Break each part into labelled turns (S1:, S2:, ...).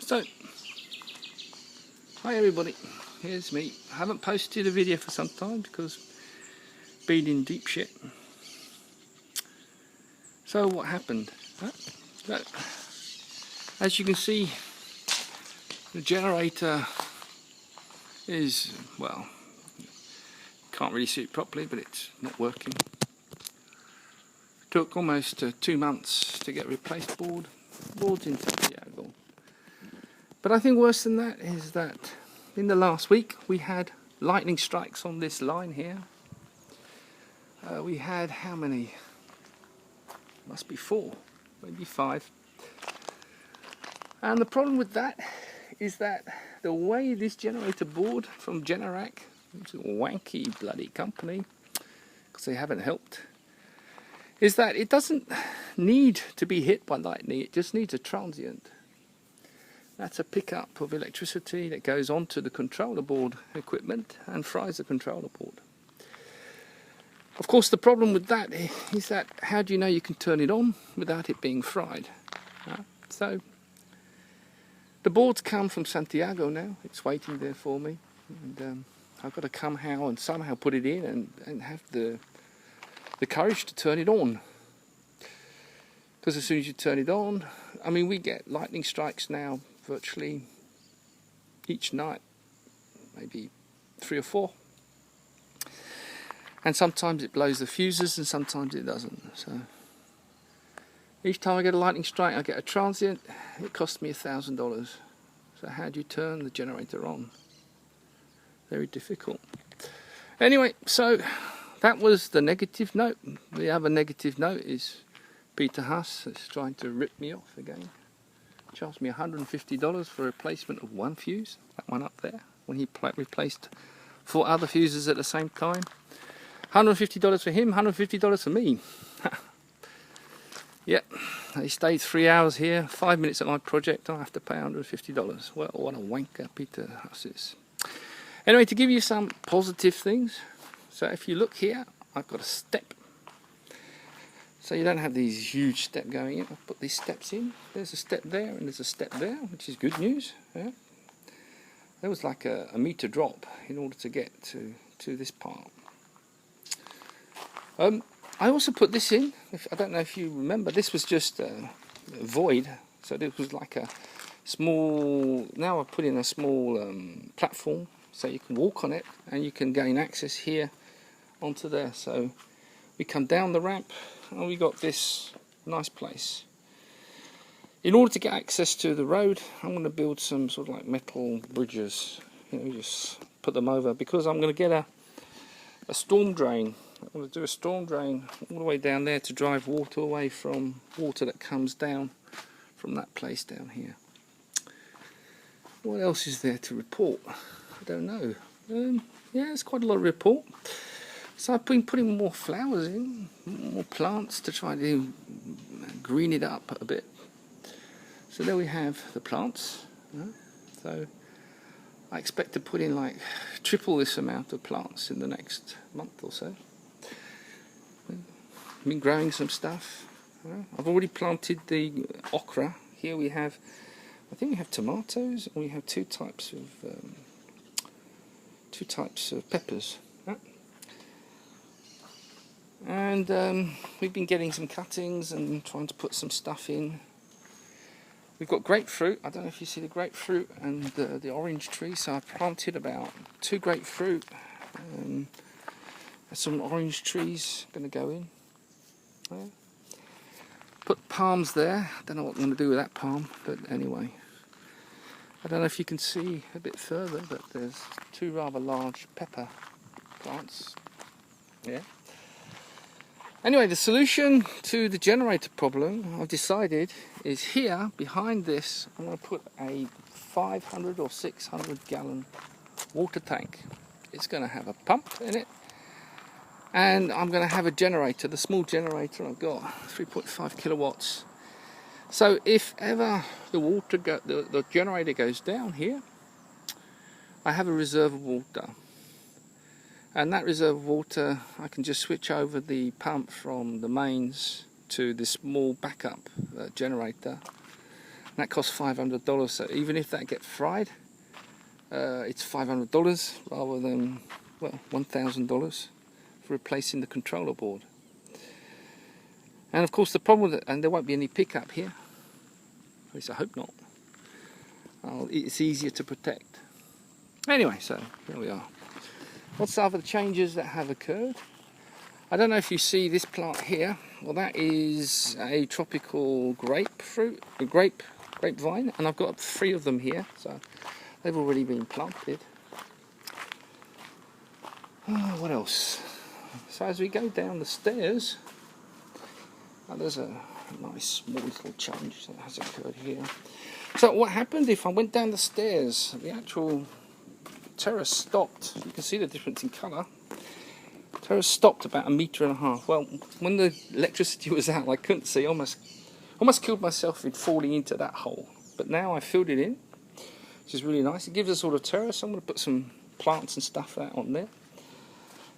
S1: So, hi everybody, here's me. I haven't posted a video for some time because been in deep shit. So what happened? As you can see, the generator is, well, can't really see it properly, but it's not working. Took almost 2 months to get replaced boards in Santiago. But I think worse than that is that in the last week we had lightning strikes on this line here. We had how many? Must be 4, maybe 5. And the problem with that is that the way this generator board from Generac, which is a wanky bloody company, because they haven't helped, is that it doesn't need to be hit by lightning, it just needs a transient. That's a pickup of electricity that goes onto the controller board equipment and fries the controller board. Of course, the problem with that is that how do you know you can turn it on without it being fried? So the board's come from Santiago now, it's waiting there for me, and I've got to come and somehow put it in and have the courage to turn it on. Because as soon as you turn it on, I mean, we get lightning strikes now virtually each night, maybe 3 or 4. And sometimes it blows the fuses and sometimes it doesn't. So each time I get a lightning strike, I get a transient. It costs me $1,000. So how do you turn the generator on? Very difficult. Anyway, so that was the negative note. The other negative note is Peter Huss is trying to rip me off again. Charged me $150 for a replacement of one fuse, that one up there, when he replaced 4 other fuses at the same time. $150 for him, $150 for me. Yep, he stayed 3 hours here, 5 minutes at my project, I have to pay $150. Well, what a wanker Peter Huss is. Anyway, to give you some positive things, so if you look here, I've got a step. So you don't have these huge steps going in. I've put these steps in. There's a step there and there's a step there, which is good news. Yeah? There was like a meter drop in order to get to this part. I also put this in. I don't know if you remember. This was just a void. So this was like a small. Now I've put in a small platform, so you can walk on it and you can gain access here onto there. So we come down the ramp and we got this nice place. In order to get access to the road, I'm going to build some sort of like metal bridges, just put them over, because I'm going to get a storm drain. I'm going to do a storm drain all the way down there to drive water away from water that comes down from that place down here. What else is there to report? I don't know. Yeah, it's quite a lot of report. So I've been putting more flowers in, more plants to try to green it up a bit. So there we have the plants. So I expect to put in like triple this amount of plants in the next month or so. I've been growing some stuff. I've already planted the okra. Here we have, I think we have tomatoes, and we have two types of peppers. And we've been getting some cuttings and trying to put some stuff in. We've got grapefruit. I don't know if you see the grapefruit and the orange tree. So I planted about 2 grapefruit. Some orange trees going to go in. Put palms there. I don't know what I'm going to do with that palm, but anyway. I don't know if you can see a bit further, but there's 2 rather large pepper plants. Yeah. Anyway, the solution to the generator problem, I've decided, is here, behind this, I'm going to put a 500 or 600 gallon water tank. It's going to have a pump in it, and I'm going to have a generator, the small generator I've got, 3.5 kilowatts. So if ever the generator goes down here, I have a reserve of water. And that reserve of water, I can just switch over the pump from the mains to this small backup generator, That costs $500. So even if that gets fried, it's $500 rather than, well, $1,000 for replacing the controller board. And of course the problem with it, and there won't be any pickup here, at least I hope not. It's easier to protect. Anyway, so there we are. What's the other changes that have occurred? I don't know if you see this plant here. Well, that is a tropical grapevine, and I've got 3 of them here, so they've already been planted. What else? So as we go down the stairs, there's a nice small little change that has occurred here. So what happened if I went down the stairs? The actual terrace stopped. You can see the difference in colour. Terrace stopped about 1.5 meters. Well, when the electricity was out, I couldn't see. Almost killed myself in falling into that hole. But now I filled it in, which is really nice. It gives a sort of terrace. I'm going to put some plants and stuff out on there.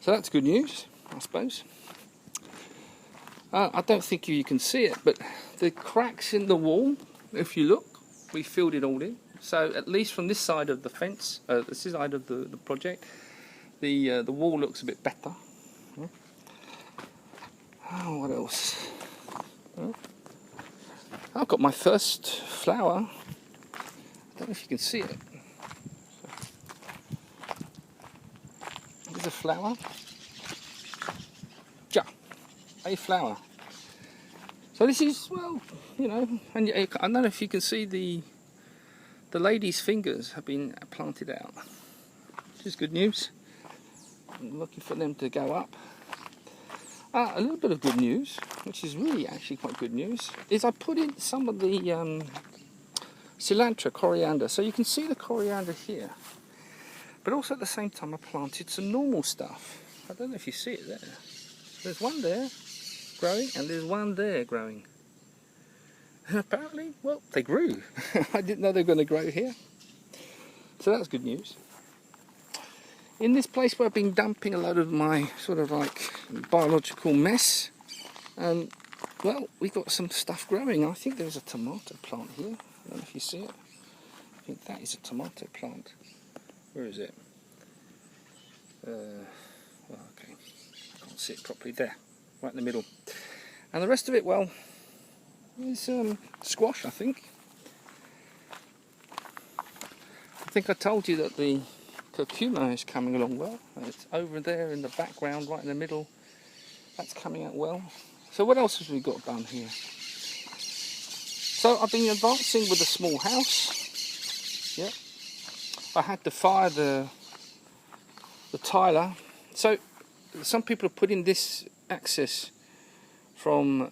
S1: So that's good news, I suppose. I don't think you can see it, but the cracks in the wall, if you look, we filled it all in. So at least from this side of the fence, this side of the project, the wall looks a bit better. Oh, what else? I've got my first flower. I don't know if you can see it. There's a flower. Ja, a flower. So this is, well, you know, and I don't know if you can see the lady's fingers have been planted out, which is good news. I'm looking for them to go up. A little bit of good news, which is really actually quite good news, is I put in some of the cilantro, coriander. So you can see the coriander here, but also at the same time I planted some normal stuff. I don't know if you see it there. There's one there growing and there's one there growing. And apparently, well, they grew. I didn't know they were going to grow here. So that's good news. In this place where I've been dumping a load of my sort of like biological mess, well, we got some stuff growing. I think there's a tomato plant here. I don't know if you see it. I think that is a tomato plant. Where is it? Well, okay, I can't see it properly there. Right in the middle. And the rest of it, well, is squash, I think. I think I told you that the curcuma is coming along well. It's over there in the background, right in the middle. That's coming out well. So what else have we got done here? So I've been advancing with a small house. Yep. I had to fire the tiler. So some people are putting this access from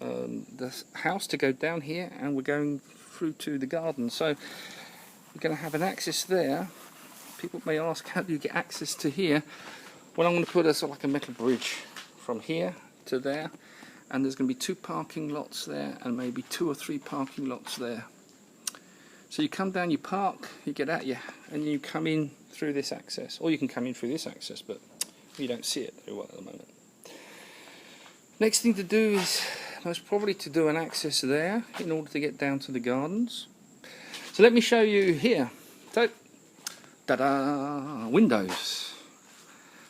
S1: the house to go down here, and we're going through to the garden. So we're going to have an access there. People may ask, how do you get access to here? Well, I'm going to put a sort of like a metal bridge from here to there, and there's going to be 2 parking lots there and maybe 2 or 3 parking lots there. So you come down, you park, you get out, and you come in through this access, or you can come in through this access, but you don't see it very well at the moment. Next thing to do is most probably to do an access there in order to get down to the gardens. So let me show you here. So, ta-da! Windows.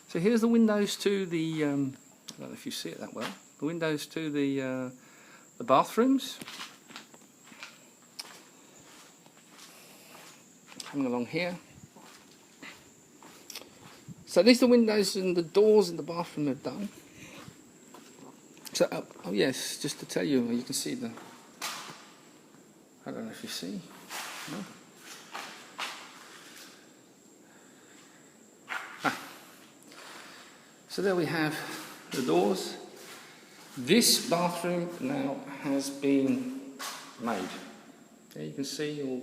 S1: So here's the windows to the, I don't know if you see it that well, the windows to the bathrooms. Coming along here. So these are the windows and the doors in the bathroom are done. So, oh yes, just to tell you, you can see the, I don't know if you see, no? So there we have the doors. This bathroom now has been made. There you can see all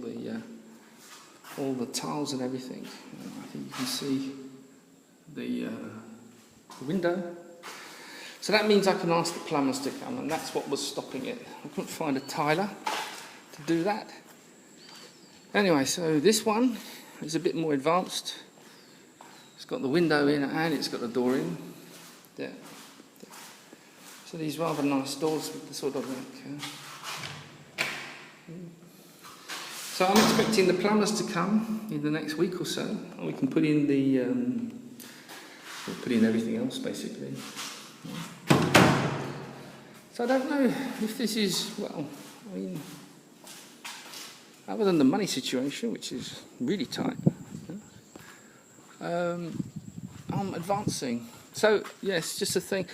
S1: the tiles and everything. I think you can see the window. So that means I can ask the plumbers to come, and that's what was stopping it. I couldn't find a tiler to do that. Anyway, so this one is a bit more advanced. It's got the window in and it's got the door in. There. So these rather nice doors with the sort of like So I'm expecting the plumbers to come in the next week or so, and we can put in the we'll put in everything else basically. So I don't know if this is, well, I mean, other than the money situation, which is really tight, I'm advancing. So yes, just a thing.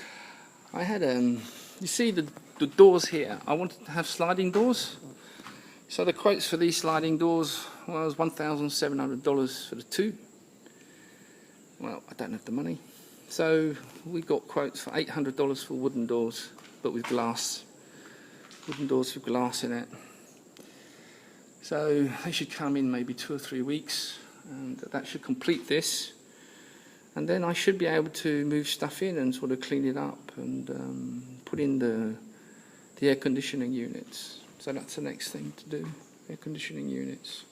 S1: I had you see the doors here. I wanted to have sliding doors. So the quotes for these sliding doors was $1,700 for the two. Well, I don't have the money. So we got quotes for $800 for wooden doors, but with glass. Wooden doors with glass in it. So they should come in maybe 2 or 3 weeks, and that should complete this. And then I should be able to move stuff in and sort of clean it up and put in the air conditioning units. So that's the next thing to do, air conditioning units.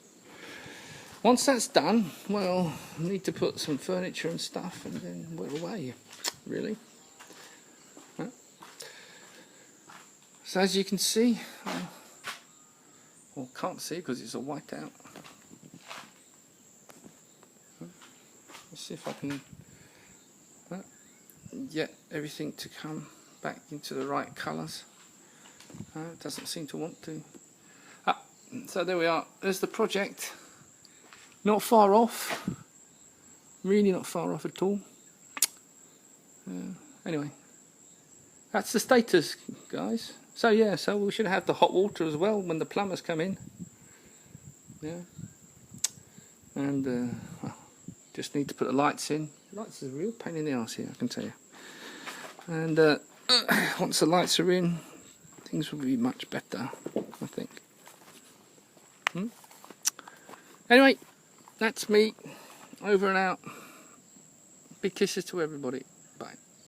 S1: Once that's done, well, I need to put some furniture and stuff, and then we're away, really. Huh? So as you can see, well, can't see because it's all white out. Let's see if I can get everything to come back into the right colours. It doesn't seem to want to. So there we are. There's the project. Not far off. Really not far off at all. Anyway, that's the status, guys. So yeah, so we should have the hot water as well when the plumbers come in. Yeah. And well, just need to put the lights in. The lights is a real pain in the arse here, I can tell you. And once the lights are in, things will be much better, I think. Anyway, that's me, over and out. Big kisses to everybody. Bye.